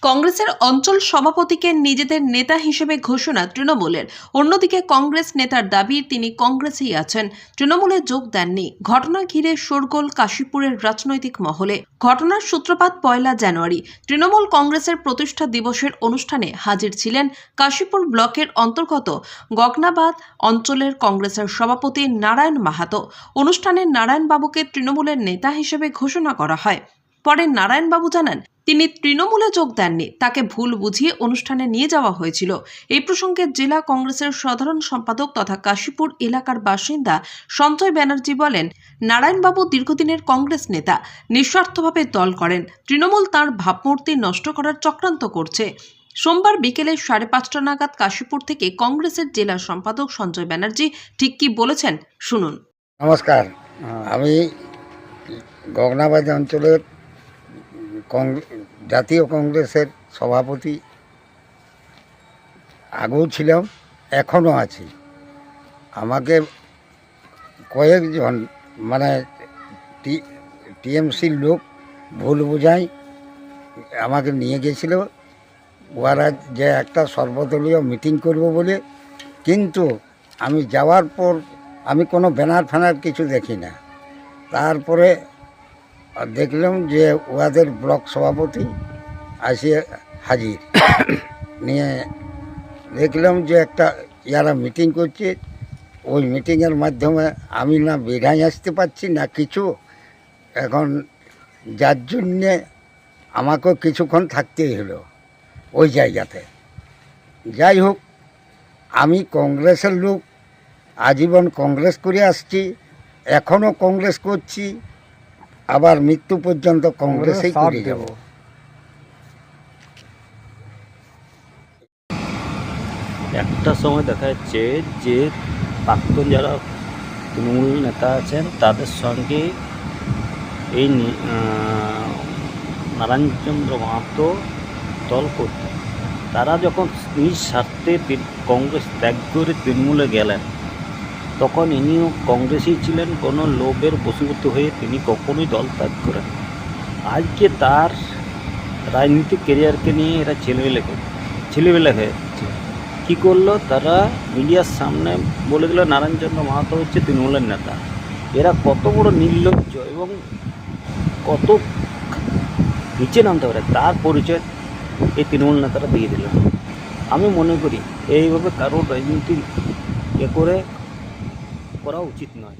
কংগ্রেসের অঞ্চল সভাপতিকে নিজেদের নেতা হিসেবে ঘোষণা তৃণমূলের। অন্যদিকে কংগ্রেস নেতার দাবি তিনি কংগ্রেসেই আছেন, তৃণমূলে যোগ দেননি। ঘটনা ঘিরে শোরগোল কাশীপুরের রাজনৈতিক মহলে। ঘটনার সূত্রপাত 1 জানুয়ারি। তৃণমূল কংগ্রেসের প্রতিষ্ঠা দিবসের অনুষ্ঠানে হাজির ছিলেন কাশীপুর ব্লকের অন্তর্গত গগনাবাদ অঞ্চলের কংগ্রেসের সভাপতি নারায়ণ মাহাতো। অনুষ্ঠানে নারায়ণবাবুকে তৃণমূলের নেতা হিসেবে ঘোষণা করা হয়। পরে নারায়ণবাবু জানান তিনি তৃণমূলে যোগ দেননি, তাকে ভুল বুঝিয়ে অনুষ্ঠানে নিয়ে যাওয়া হয়েছিল। এই প্রসঙ্গে জেলা কংগ্রেসের সাধারণ সম্পাদক তথা কাশীপুর এলাকার বাসিন্দা সঞ্জয় ব্যানার্জি বলেন, নারায়ণবাবু দীর্ঘদিনের কংগ্রেস নেতা, নিঃস্বার্থভাবে দল করেন। তৃণমূল তাঁর ভাবমূর্তি নষ্ট করার চক্রান্ত করছে। সোমবার বিকেলে 5:30 নাগাদ কাশীপুর থেকে কংগ্রেসের জেলা সম্পাদক সঞ্জয় ব্যানার্জি ঠিক কি বলেছেন শুনুন। নমস্কার, আমি গগনাবাদ অঞ্চলের জাতীয় কংগ্রেসের সভাপতি, আগেও ছিলাম, এখনও আছি। আমাকে কয়েকজন মানে টিএমসির লোক ভুল বোঝায় আমাকে নিয়ে গেছিল ওরা যে একটা সর্বদলীয় মিটিং করব বলে, কিন্তু আমি যাওয়ার পর আমি কোনো ব্যানার ফ্যানার কিছু দেখি না। তারপরে দেখলাম যে ওদের ব্লক সভাপতি আসে হাজির, নিয়ে দেখলাম যে একটা ইয়ারা মিটিং করছে। ওই মিটিংয়ের মাধ্যমে আমি না বেড়াই আসতে পারছি না কিছু, এখন যার জন্যে আমাকেও কিছুক্ষণ থাকতেই হলো ওই জায়গাতে। যাই হোক, আমি কংগ্রেসের লোক, আজীবন কংগ্রেস করে আসছি, এখনও কংগ্রেস করছি, আবার মৃত্যু পর্যন্ত কংগ্রেসেই করে যাব। একটা সময় দেখা যাচ্ছে যে প্রাক্তন যারা তৃণমূল নেতা আছেন তাদের সঙ্গে এই নারায়ণচন্দ্র মাহাতো দল করতেন। তারা যখন নিজ স্বার্থে কংগ্রেস ত্যাগ করে তৃণমূলে গেলেন, তখন ইনিও কংগ্রেসেই ছিলেন, কোনো লোভের বশীভূত হয়ে তিনি কখনোই দল ত্যাগ করেন। আজকে তার রাজনৈতিক ক্যারিয়ারকে নিয়ে এরা ছেলেবেলা হয়েছে। কী করলো, তারা মিডিয়ার সামনে বলে দিল নারায়ণচন্দ্র মাহাতো হচ্ছে তৃণমূলের নেতা। এরা কত বড় নির্লজ্জ এবং কত নিচে নামতে পারে তার পরিচয় এই তৃণমূল নেতারা দিয়ে দিল। আমি মনে করি এইভাবে কারোর রাজনীতি করা উচিত নয়।